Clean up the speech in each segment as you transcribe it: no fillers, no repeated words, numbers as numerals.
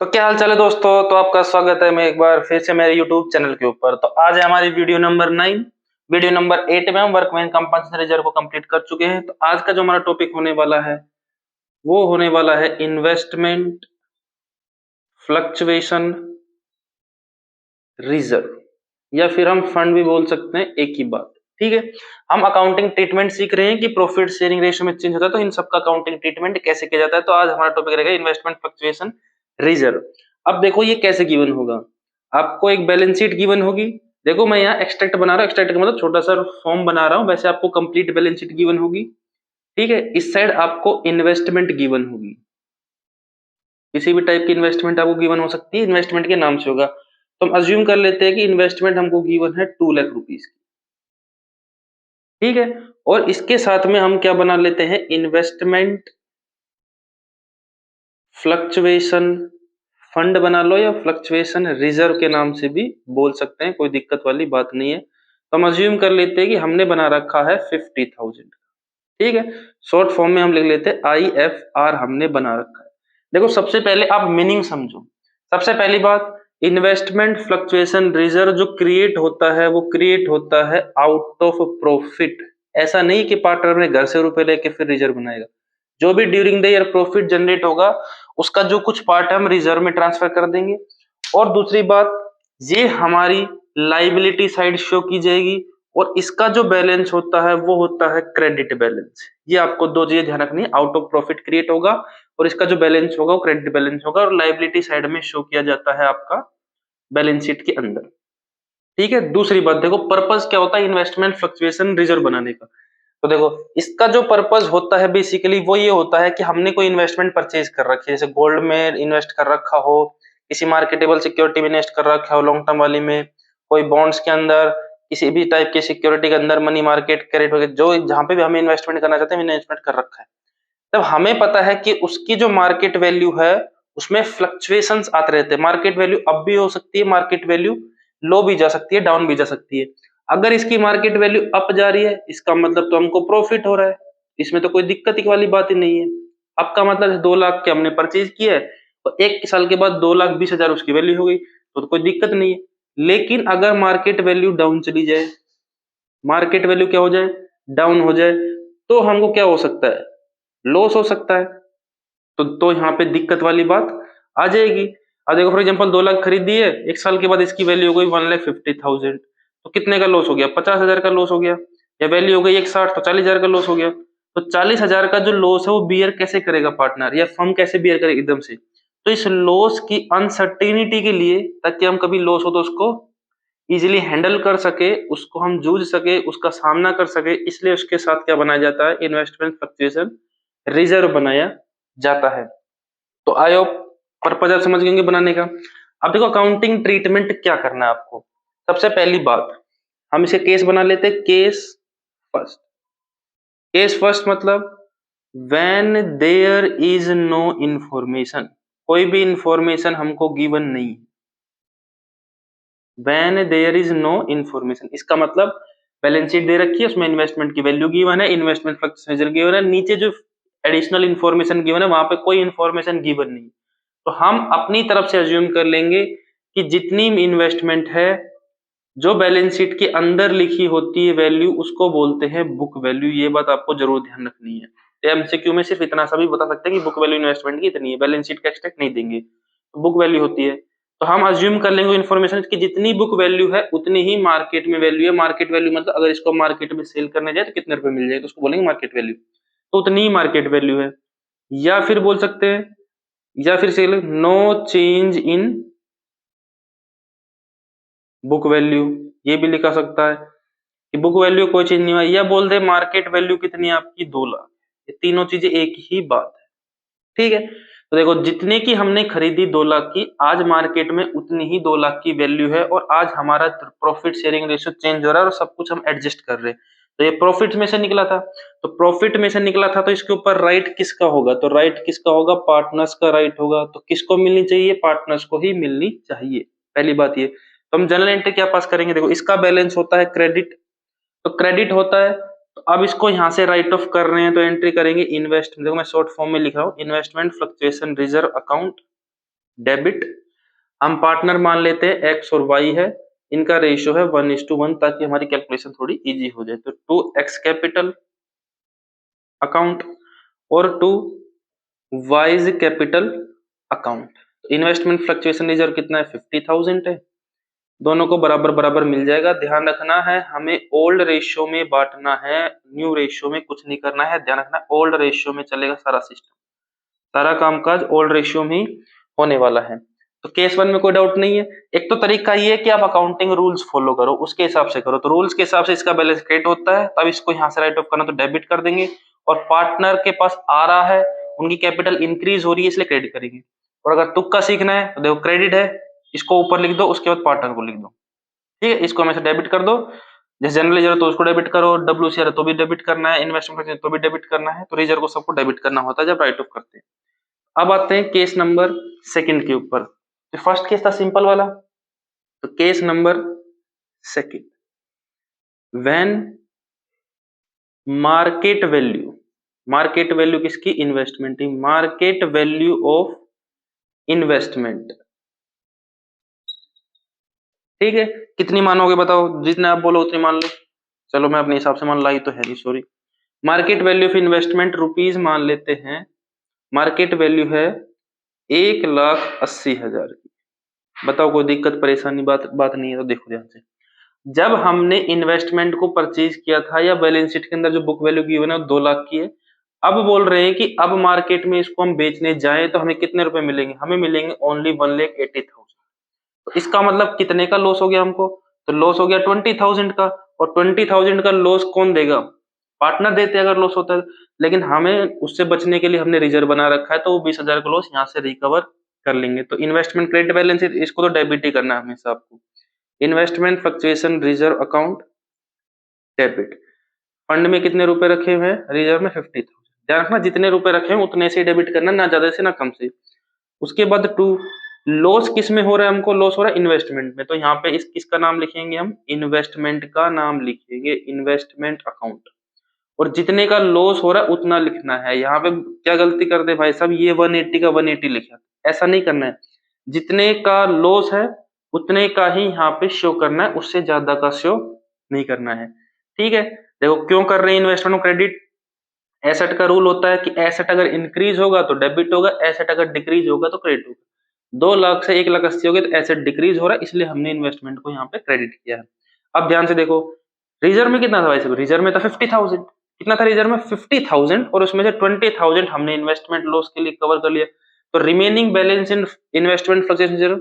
तो क्या हाल चाल है दोस्तों। तो आपका स्वागत है मैं एक बार फिर से मेरे YouTube चैनल के ऊपर। तो आज है हमारी वीडियो नंबर 9। वीडियो नंबर 8 में हम वर्कमैन कंपनसेशन रिजर्व को कंप्लीट कर चुके हैं। तो आज का जो हमारा टॉपिक होने वाला है वो होने वाला है इन्वेस्टमेंट फ्लक्चुएशन रिजर्व, या फिर हम फंड भी बोल सकते हैं, एक ही बात। ठीक है, हम अकाउंटिंग ट्रीटमेंट सीख रहे हैं कि प्रॉफिट शेयरिंग रेशियो में चेंज होता है, तो इन सबका अकाउंटिंग ट्रीटमेंट कैसे किया जाता है। तो आज हमारा टॉपिक रहेगा इन्वेस्टमेंट फ्लक्चुएशन रिजर्व। अब देखो ये कैसे गिवन होगा। आपको एक बैलेंस शीट गिवन होगी। देखो मैं यहाँ एक्सट्रैक्ट बना रहा हूँ, एक्सट्रैक्ट का मतलब छोटा सा फॉर्म बना रहा हूँ, वैसे आपको कंप्लीट बैलेंस शीट गिवन होगी। ठीक है, इस साइड आपको इन्वेस्टमेंट गिवन होगी। किसी भी टाइप की इन्वेस्टमेंट आपको गिवन हो सकती है, इन्वेस्टमेंट के नाम से होगा। तो हम अज्यूम कर लेते हैं कि इन्वेस्टमेंट हमको गिवन है 2 लाख रुपीज की। ठीक है, और इसके साथ में हम क्या बना लेते हैं, इन्वेस्टमेंट फ्लक्चुएशन फंड बना लो, या फ्लक्चुएशन रिजर्व के नाम से भी बोल सकते हैं, कोई दिक्कत वाली बात नहीं है। तो हम अज्यूम कर लेते हैं कि हमने बना रखा है 50,000। ठीक है, शॉर्ट फॉर्म में हम लिख लेते हैं IFR हमने बना रखा है। देखो सबसे पहले आप मीनिंग समझो। सबसे पहली बात, इन्वेस्टमेंट फ्लक्चुएशन रिजर्व जो क्रिएट होता है वो क्रिएट होता है आउट ऑफ प्रॉफिट। ऐसा नहीं कि पार्टनर ने घर से रुपए लेके फिर रिजर्व बनाएगा। जो भी during the year profit generate होगा उसका जो कुछ पार्ट है हम रिजर्व में ट्रांसफर कर देंगे। और दूसरी बात, ये हमारी लाइबिलिटी साइड शो की जाएगी, और इसका जो बैलेंस होता है वो होता है क्रेडिट बैलेंस। ये आपको दो चीजें ध्यान रखनी है, आउट ऑफ प्रॉफिट क्रिएट होगा और इसका जो बैलेंस होगा वो क्रेडिट बैलेंस होगा, और लाइबिलिटी साइड में शो किया जाता है आपका बैलेंस शीट के अंदर। ठीक है, दूसरी बात देखो, पर्पस क्या होता है इन्वेस्टमेंट फ्लक्चुएशन रिजर्व बनाने का। तो देखो इसका जो पर्पस होता है बेसिकली वो ये होता है कि हमने कोई इन्वेस्टमेंट परचेज कर रखी है, जैसे गोल्ड में इन्वेस्ट कर रखा हो, किसी मार्केटेबल सिक्योरिटी में इन्वेस्ट कर रखा हो लॉन्ग टर्म वाली में, कोई बॉन्ड्स के अंदर, किसी भी टाइप की सिक्योरिटी के अंदर, मनी मार्केट क्रेडिट वगैरह, जो जहां पे भी हमें इन्वेस्टमेंट करना चाहते हैं इन्वेस्टमेंट कर रखा है। तब हमें पता है कि उसकी जो मार्केट वैल्यू है उसमें फ्लक्चुएशंस आते रहते हैं। मार्केट वैल्यू अप भी हो सकती है, मार्केट वैल्यू लो भी जा सकती है, डाउन भी जा सकती है। अगर इसकी मार्केट वैल्यू अप जा रही है इसका मतलब तो हमको प्रॉफिट हो रहा है, इसमें तो कोई दिक्कत की वाली बात ही नहीं है। अप का मतलब 2 लाख के हमने परचेज किया है, तो 1 साल के बाद 2,20,000 उसकी वैल्यू हो गई, तो कोई दिक्कत नहीं है। लेकिन अगर मार्केट वैल्यू डाउन चली जाए, मार्केट वैल्यू क्या हो जाए, डाउन हो जाए, तो हमको क्या हो सकता है, लॉस हो सकता है। तो यहाँ पे दिक्कत वाली बात आ जाएगी। अब देखो फॉर एग्जांपल 2 लाख खरीदी है, 1 साल के बाद इसकी वैल्यू हो गई 1,50,000, तो कितने का लॉस हो गया, 50,000 का लॉस हो गया। या वैल्यू हो गई 1,60 तो 40,000 का लॉस हो गया। तो 40,000 का जो लॉस है वो बियर कैसे करेगा पार्टनर, या फर्म कैसे बियर करेगा एकदम से। तो इस लॉस की अनसर्टेनिटी के लिए, ताकि हम कभी लॉस हो तो उसको इजीली हैंडल कर सके, उसको हम जूझ सके, उसका सामना कर सके, इसलिए उसके साथ क्या बनाया जाता है, इन्वेस्टमेंट फ्लक्चुएशन रिजर्व बनाया जाता है। तो आई होप पर्पज आप समझ गए बनाने का। अब देखो अकाउंटिंग ट्रीटमेंट क्या करना है आपको। सबसे पहली बात, हम इसे केस बना लेते हैं, केस फर्स्ट। केस फर्स्ट मतलब when there is no information, कोई भी इंफॉर्मेशन हमको गिवन नहीं है। When there is no information, इसका मतलब बैलेंस शीट दे रखी है, उसमें इन्वेस्टमेंट की वैल्यू गिवन है, इन्वेस्टमेंट फ्लक्चुएशन गिवन है, नीचे जो एडिशनल इंफॉर्मेशन गिवन है वहां पे कोई इंफॉर्मेशन गिवन नहीं। तो हम अपनी तरफ से अज्यूम कर लेंगे कि जितनी इन्वेस्टमेंट है जो बैलेंस शीट के अंदर लिखी होती है वैल्यू उसको बोलते हैं बुक वैल्यू। ये बात आपको जरूर ध्यान रखनी है। एमसीक्यू में सिर्फ इतना सा भी बता सकते हैं कि बुक वैल्यू इन्वेस्टमेंट की इतनी है, बैलेंस शीट का एक्सट्रैक्ट नहीं देंगे, तो बुक वैल्यू होती है। तो हम अज्यूम कर लेंगे इन्फॉर्मेशन की जितनी बुक वैल्यू है उतनी ही मार्केट में वैल्यू है। मार्केट वैल्यू मतलब अगर इसको मार्केट में सेल करने जाए तो कितने रुपए मिल जाए, तो उसको बोलेंगे मार्केट वैल्यू, तो उतनी ही मार्केट वैल्यू है। या फिर बोल सकते हैं, या फिर से no change in book value, ये भी लिखा सकता है कि बुक वैल्यू कोई चेंज नहीं हुआ, या बोल दे मार्केट वैल्यू कितनी है आपकी 2 लाख। ये तीनों चीजें एक ही बात है। ठीक है, तो देखो जितने की हमने खरीदी 2 लाख की, आज मार्केट में उतनी ही 2 लाख की वैल्यू है, और आज हमारा प्रॉफिट शेयरिंग रेशियो चेंज हो रहा है और सब कुछ हम एडजस्ट कर रहे हैं। तो ये प्रॉफिट में से निकला था, तो प्रॉफिट में से निकला था, तो इसके ऊपर राइट किसका होगा, तो राइट किसका होगा, पार्टनर्स का राइट होगा। तो किसको मिलनी चाहिए, पार्टनर्स को ही मिलनी चाहिए, पहली बात ये। तो हम जनरल एंट्री क्या पास करेंगे, देखो इसका बैलेंस होता है क्रेडिट, तो क्रेडिट होता है। तो अब इसको यहां से राइट ऑफ कर रहे हैं तो एंट्री करेंगे इन्वेस्ट, देखो मैं शॉर्ट फॉर्म में लिख रहा हूं, investment fluctuation reserve account. Debit. हम पार्टनर मान लेते हैं एक्स और वाई है, इनका रेशियो है 1:1 ताकि हमारी कैलकुलेशन थोड़ी इजी हो जाए। तो 2x कैपिटल अकाउंट और 2 wise capital account. Investment fluctuation reserve कितना है 50,000 है, दोनों को बराबर बराबर मिल जाएगा। ध्यान रखना है हमें ओल्ड रेशियो में बांटना है, न्यू रेशियो में कुछ नहीं करना है। ध्यान रखना ओल्ड रेशियो में चलेगा सारा सिस्टम, सारा कामकाज ओल्ड रेशियो में ही होने वाला है। तो केस वन में कोई डाउट नहीं है। एक तो तरीका ये है कि आप अकाउंटिंग रूल्स फॉलो करो, उसके हिसाब से करो। तो रूल्स के हिसाब से इसका बैलेंस क्रिएट होता है, तब इसको यहाँ से राइट ऑफ करना तो डेबिट कर देंगे, और पार्टनर के पास आ रहा है, उनकी कैपिटल इंक्रीज हो रही है इसलिए क्रेडिट करेंगे। और अगर तुक्का सीखना है तो देखो क्रेडिट है, इसको ऊपर लिख दो, उसके बाद पार्टनर को लिख दो। ठीक है, इसको हमेशा डेबिट कर दो। जैसे जनरल रिजर्व तो उसको डेबिट करो, डब्ल्यूसीआर तो भी डेबिट करना है, इन्वेस्टमेंट तो भी डेबिट करना है, तो रिजर्व को सबको डेबिट करना होता है जब राइट ऑफ करते हैं। अब आते हैं केस नंबर सेकंड के ऊपर। तो फर्स्ट केस था सिंपल वाला, तो case number second, when market value, market value किसकी, इन्वेस्टमेंट की, मार्केट वैल्यू ऑफ इन्वेस्टमेंट। ठीक है, कितनी मानोगे बताओ, जितने आप बोलो उतनी मान लो। चलो मैं अपने हिसाब से मान लाई तो है नहीं, sorry. Market value of investment rupees मान लेते हैं, मार्केट वैल्यू है 1,80,000 की। बताओ कोई दिक्कत परेशानी बात नहीं है तो देखो ध्यान से। जब हमने इन्वेस्टमेंट को परचेज किया था या बैलेंस शीट के अंदर जो बुक वैल्यू गिवन है वो 2 लाख की है। अब बोल रहे हैं कि अब मार्केट में इसको हम बेचने जाएं तो हमें कितने रुपए मिलेंगे, हमें मिलेंगे ओनली 1,80,000। तो इसका मतलब कितने का लॉस हो गया हमको, तो लॉस हो गया 20,000 का। और 20,000 का लॉस कौन देगा, पार्टनर देते अगर लॉस होता है। लेकिन हमें उससे बचने के लिए हमने रिजर्व बना रखा है, तो वो 20,000 का लॉस यहाँ से रिकवर कर लेंगे। तो इन्वेस्टमेंट क्रेडिट बैलेंस इसको तो डेबिट ही करना है हमेशा आपको। Investment fluctuation reserve account debit. Fund में कितने रुपए रखे हुए हैं, रिजर्व में 50,000। ध्यान रखना जितने रुपए रखे हैं उतने से डेबिट करना, ना ज्यादा से ना कम से। उसके बाद 2, लॉस किस में हो रहा है हमको, लॉस हो रहा है इन्वेस्टमेंट में, तो यहाँ पे इस किसका नाम लिखेंगे हम, इन्वेस्टमेंट का नाम लिखेंगे, इन्वेस्टमेंट अकाउंट। और जितने का लॉस हो रहा है उतना लिखना है। यहाँ पे क्या गलती कर दे भाई साहब, ये 180 का 180 लिखा, ऐसा नहीं करना है। जितने का लॉस है उतने का ही यहाँ पे शो करना है, उससे ज्यादा का शो नहीं करना है। ठीक है, देखो क्यों कर रहे हैं इन्वेस्टमेंट क्रेडिट। एसेट का रूल होता है कि एसेट अगर इंक्रीज होगा तो डेबिट होगा, एसेट अगर डिक्रीज होगा तो क्रेडिट होगा। 2 लाख से 1,80,000 हो गए तो एसेट डिक्रीज हो रहा है, इसलिए हमने इन्वेस्टमेंट को यहाँ पे क्रेडिट किया है। अब ध्यान से देखो, रिजर्व में कितना था भाई साहब, रिजर्व में था 50,000। कितना था रिजर्व में 50,000, और उसमें से 20,000 हमने इन्वेस्टमेंट लॉस के लिए कवर कर लिया। तो remaining balance in investment fluctuation reserve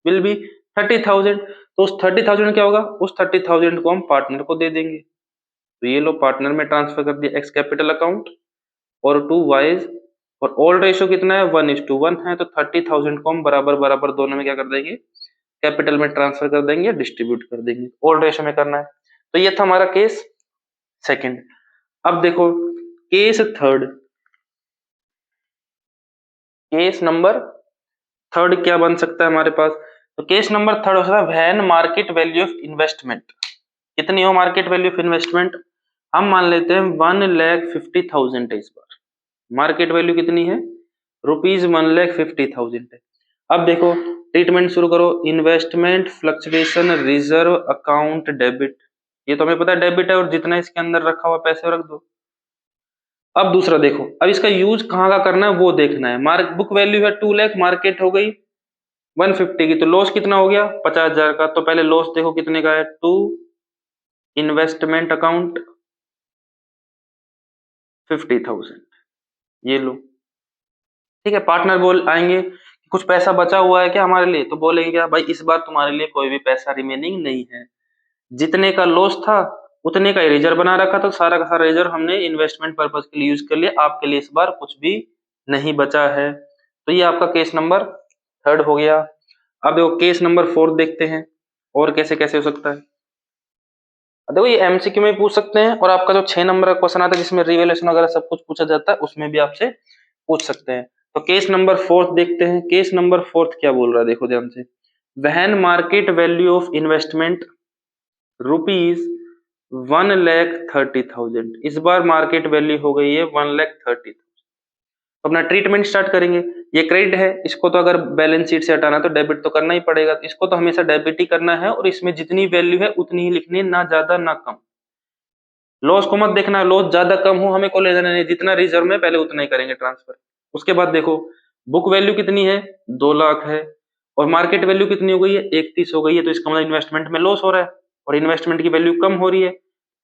will be 30,000। तो उस 30,000 क्या होगा, उस 30,000 को हम पार्टनर को दे देंगे। तो ये लो पार्टनर में ट्रांसफर कर दिया एक्स कैपिटल अकाउंट, और 2 वाइज, और ओल्ड रेशियो कितना है 1:1 है, तो 30,000 को हम बराबर बराबर दोनों में क्या कर देंगे, कैपिटल में ट्रांसफर कर देंगे, डिस्ट्रीब्यूट कर देंगे। ओल्ड रेशियो में करना है। तो ये था हमारा केस सेकंड। अब देखो case third, case number third क्या बन सकता है हमारे पास। तो केस नंबर थर्ड हो सकता है when market value of investment. कितनी हो मार्केट वैल्यू ऑफ इन्वेस्टमेंट, हम मान लेते हैं 1,50,000 है इस बार। मार्केट वैल्यू कितनी है, रुपीज 1,50,000 है। अब देखो ट्रीटमेंट शुरू करो, investment fluctuation reserve account debit. ये तो हमें पता है डेबिट है, और जितना इसके अंदर रखा हुआ पैसे रख दो। अब दूसरा देखो, अब इसका यूज कहाँ का करना है वो देखना है। मार्क बुक वैल्यू है 2 लाख, मार्केट हो गई 150 की, तो लॉस कितना हो गया 50,000 का। तो पहले लॉस देखो कितने का है, 2 इन्वेस्टमेंट अकाउंट 50,000, ये लो। ठीक है, पार्टनर बोल आएंगे कुछ पैसा बचा हुआ है क्या हमारे लिए, तो बोलेंगे क्या भाई इस बार तुम्हारे लिए कोई भी पैसा रिमेनिंग नहीं है। जितने का लॉस था उतने का रिजर्व बना रखा था, सारा का सारा रिजर्व हमने इन्वेस्टमेंट पर्पज के लिए यूज कर लिया, आपके लिए इस बार कुछ भी नहीं बचा है। तो ये आपका केस नंबर थर्ड हो गया। अब देखो केस नंबर फोर्थ देखते हैं, और कैसे कैसे हो सकता है। देखो ये एमसीक्यू में पूछ सकते हैं, और आपका जो 6 नंबर का क्वेश्चन आता है जिसमें रिवेल्यूशन वगैरह सब कुछ पूछा जाता है, उसमें भी आपसे पूछ सकते हैं। तो केस नंबर फोर्थ देखते हैं। केस नंबर फोर्थ क्या बोल रहा है देखो ध्यान से, when market value of investment rupees 1,30,000। इस बार मार्केट वैल्यू हो गई है 1,30,000। तो अपना ट्रीटमेंट स्टार्ट करेंगे। ये क्रेडिट है, इसको तो अगर बैलेंस शीट से हटाना है तो डेबिट तो करना ही पड़ेगा, इसको तो हमेशा डेबिट ही करना है और इसमें जितनी वैल्यू है उतनी ही लिखनी है, ना ज्यादा ना कम। लॉस को मत देखना, लॉस ज्यादा कम हो हमें को ले देना नहीं, जितना रिजर्व में पहले उतना ही करेंगे ट्रांसफर। उसके बाद देखो बुक वैल्यू कितनी है, 2 लाख है, और मार्केट वैल्यू कितनी हो गई है, 31 हो गई है, तो इसका मतलब इन्वेस्टमेंट में लॉस हो रहा है और इन्वेस्टमेंट की वैल्यू कम हो रही है।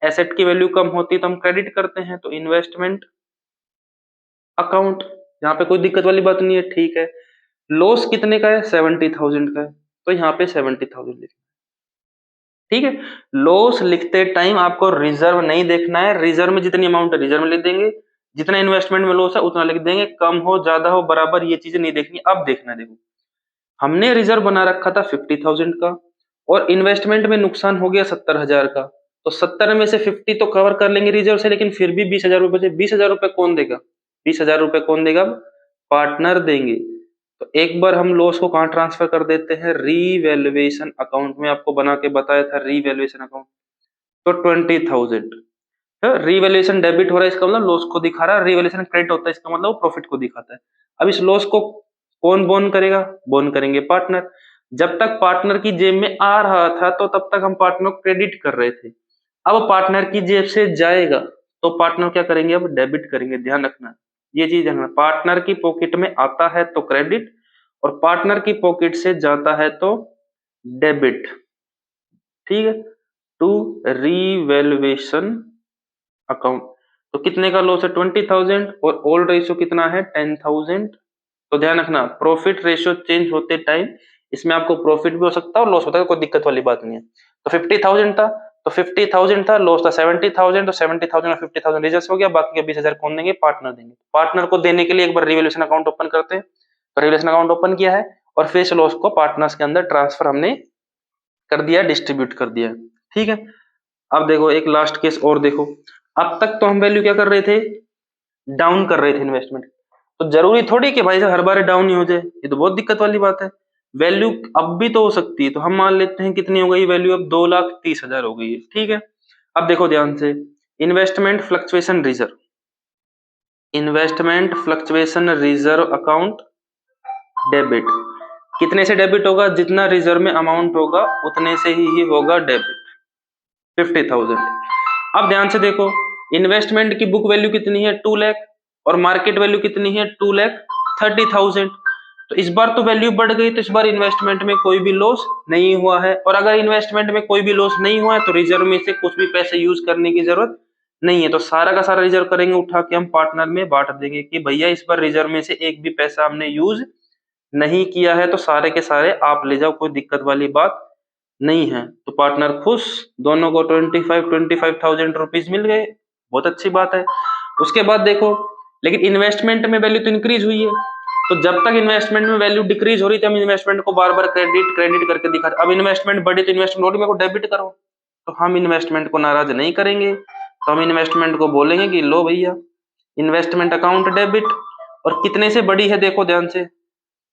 एसेट की वैल्यू कम होती है तो हम क्रेडिट करते हैं, तो इन्वेस्टमेंट अकाउंट, यहाँ पे कोई दिक्कत वाली बात नहीं है, ठीक है। लॉस कितने का है, 70,000 का है, तो यहाँ पे 70,000 लिखना, ठीक है। लॉस लिखते टाइम आपको रिजर्व नहीं देखना है, रिजर्व में जितनी अमाउंट है रिजर्व में लिख देंगे, जितना इन्वेस्टमेंट में लॉस है उतना लिख देंगे, कम हो ज्यादा हो बराबर ये चीजें नहीं देखनी। अब देखना, देखो हमने रिजर्व बना रखा था 50,000 का और इन्वेस्टमेंट में नुकसान हो गया 70,000 का, तो 70 में से 50 तो कवर कर लेंगे रिजर्व से, लेकिन फिर भी 20,000 रुपए बचे। 20,000 रुपए कौन देगा, 20,000 रुपए कौन देगा, पार्टनर देंगे। तो एक बार हम लॉस को कहाँ ट्रांसफर कर देते हैं, रीवैल्यूएशन अकाउंट में, आपको बना के बताया था रीवैल्यूएशन अकाउंट। तो 20,000 रीवैल्यूएशन डेबिट हो रहा है, इसका मतलब लॉस को दिखा रहा है, रीवैल्यूएशन क्रेडिट होता है इसका मतलब प्रॉफिट को दिखाता है। अब इस लॉस को कौन बोन करेगा, बोन करेंगे पार्टनर। जब तक पार्टनर की जेब में आ रहा था तो तब तक हम पार्टनर को क्रेडिट कर रहे थे, अब पार्टनर की जेब से जाएगा तो पार्टनर क्या करेंगे, अब डेबिट करेंगे। ध्यान रखना ये चीज है, पार्टनर की पॉकेट में आता है तो क्रेडिट और पार्टनर की पॉकेट से जाता है तो डेबिट, ठीक है। टू रीवैल्यूएशन अकाउंट, तो कितने का लॉस है, 20,000 और ओल्ड रेशियो कितना है, 10,000। तो ध्यान रखना प्रॉफिट रेशियो चेंज होते टाइम इसमें आपको प्रॉफिट भी हो सकता है और लॉस होता है, कोई दिक्कत वाली बात नहीं है। तो 50,000 था, तो 50,000 था, लॉस था 70,000, तो 70,000 और 50,000 रिजर्व हो गया, बाकी के 20,000 कौन देंगे, पार्टनर देंगे। पार्टनर को देने के लिए एक बार रिवैल्यूएशन अकाउंट ओपन करते हैं, तो रिवैल्यूएशन अकाउंट ओपन किया है और फिर से लॉस को पार्टनर्स के अंदर ट्रांसफर हमने कर दिया, डिस्ट्रीब्यूट कर दिया, ठीक है। अब देखो एक लास्ट केस और देखो, अब तक तो हम वैल्यू क्या कर रहे थे, डाउन कर रहे थे इन्वेस्टमेंट, तो जरूरी थोड़ी कि भाई साहब हर बार डाउन ही हो जाए, ये तो बहुत दिक्कत वाली बात है। वैल्यू अब भी तो हो सकती है, तो हम मान लेते हैं कितनी हो गई वैल्यू, अब 2,30,000 हो गई है, ठीक है। अब देखो ध्यान से, investment fluctuation reserve, investment fluctuation reserve account debit, कितने से डेबिट होगा, जितना रिजर्व में अमाउंट होगा उतने से ही होगा डेबिट, 50,000। अब ध्यान से देखो इन्वेस्टमेंट की बुक वैल्यू कितनी है, 2 लाख और मार्केट वैल्यू कितनी है, 2,30,000। तो इस बार तो वैल्यू बढ़ गई, तो इस बार इन्वेस्टमेंट में कोई भी लॉस नहीं हुआ है, और अगर इन्वेस्टमेंट में कोई भी लॉस नहीं हुआ है तो रिजर्व में से कुछ भी पैसे यूज करने की जरूरत नहीं है, तो सारा का सारा रिजर्व करेंगे उठा के हम पार्टनर में बांट देंगे कि भैया इस बार रिजर्व में से एक भी पैसा हमने यूज नहीं किया है, तो सारे के सारे आप ले जाओ, कोई दिक्कत वाली बात नहीं है। तो पार्टनर खुश, दोनों को 25,000 रुपीज मिल गए, बहुत अच्छी बात है। उसके बाद देखो लेकिन इन्वेस्टमेंट में वैल्यू तो इंक्रीज हुई है, तो जब तक इन्वेस्टमेंट में वैल्यू डिक्रीज हो रही थी हम इन्वेस्टमेंट को बार बार क्रेडिट क्रेडिट करके दिखा, अब इन्वेस्टमेंट बढ़ी तो इन्वेस्टमेंट मेरे को डेबिट करो, तो हम इन्वेस्टमेंट को नाराज नहीं करेंगे, तो हम इन्वेस्टमेंट को बोलेंगे कि लो भैया इन्वेस्टमेंट अकाउंट डेबिट, और कितने से बड़ी है देखो ध्यान से,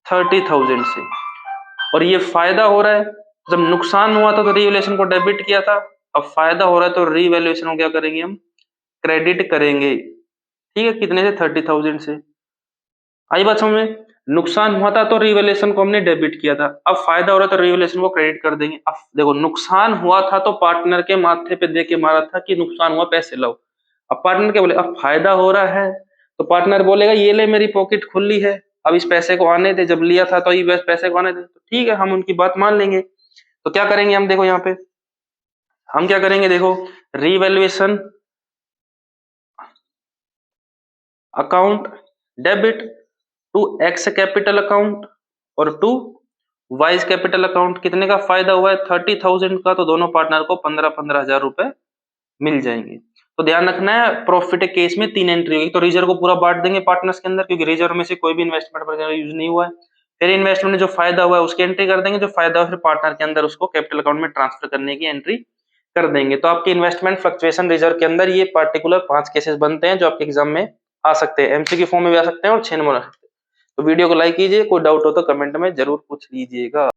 30,000 से, और ये फायदा हो रहा है। जब नुकसान हुआ था तो रीवैल्यूएशन को डेबिट किया था, अब फायदा हो रहा है तो रीवैल्यूएशन को क्या करेंगे, हम क्रेडिट करेंगे, ठीक है। कितने से, 30,000 से, आई बात समझ में। नुकसान हुआ था तो रीवैल्यूएशन को हमने डेबिट किया था, अब फायदा हो रहा है तो रीवैल्यूएशन को क्रेडिट कर देंगे। अब देखो नुकसान हुआ था तो पार्टनर के माथे पे दे के मारा था कि नुकसान हुआ पैसे लाओ, अब पार्टनर क्या बोले, अब फायदा हो रहा है तो पार्टनर बोलेगा ये ले मेरी पॉकेट खुली है, अब इस पैसे को आने दे, जब लिया था तो ये पैसे को आने दे, तो ठीक है हम उनकी बात मान लेंगे। तो क्या करेंगे हम, देखो यहाँ पे हम क्या करेंगे, देखो revaluation account debit to X capital account और टू वाइज कैपिटल अकाउंट, कितने का फायदा हुआ है, 30,000 का, तो दोनों पार्टनर को 15,000 रुपए मिल जाएंगे। तो ध्यान रखना है प्रॉफिट केस में 3 एंट्री होगी, तो रिजर्व को पूरा बांट देंगे पार्टनर्स के अंदर, क्योंकि रिजर्व में से कोई भी इन्वेस्टमेंट पर यूज नहीं हुआ है। फिर इन्वेस्टमेंट में जो फायदा हुआ है उसकी एंट्री कर देंगे, जो फायदा हुआ फिर पार्टनर के अंदर उसको कैपिटल अकाउंट में ट्रांसफर करने की एंट्री कर देंगे। तो आपके इन्वेस्टमेंट फ्लक्चुएशन रिजर्व के अंदर ये पार्टिकुलर 5 केसेस बनते हैं जो आपके एग्जाम में आ सकते हैं, एमसीक्यू फॉर्म में भी आ सकते हैं और 6 नंबर आ सकते हैं। तो वीडियो को लाइक कीजिए, कोई डाउट हो तो कमेंट में जरूर पूछ लीजिएगा।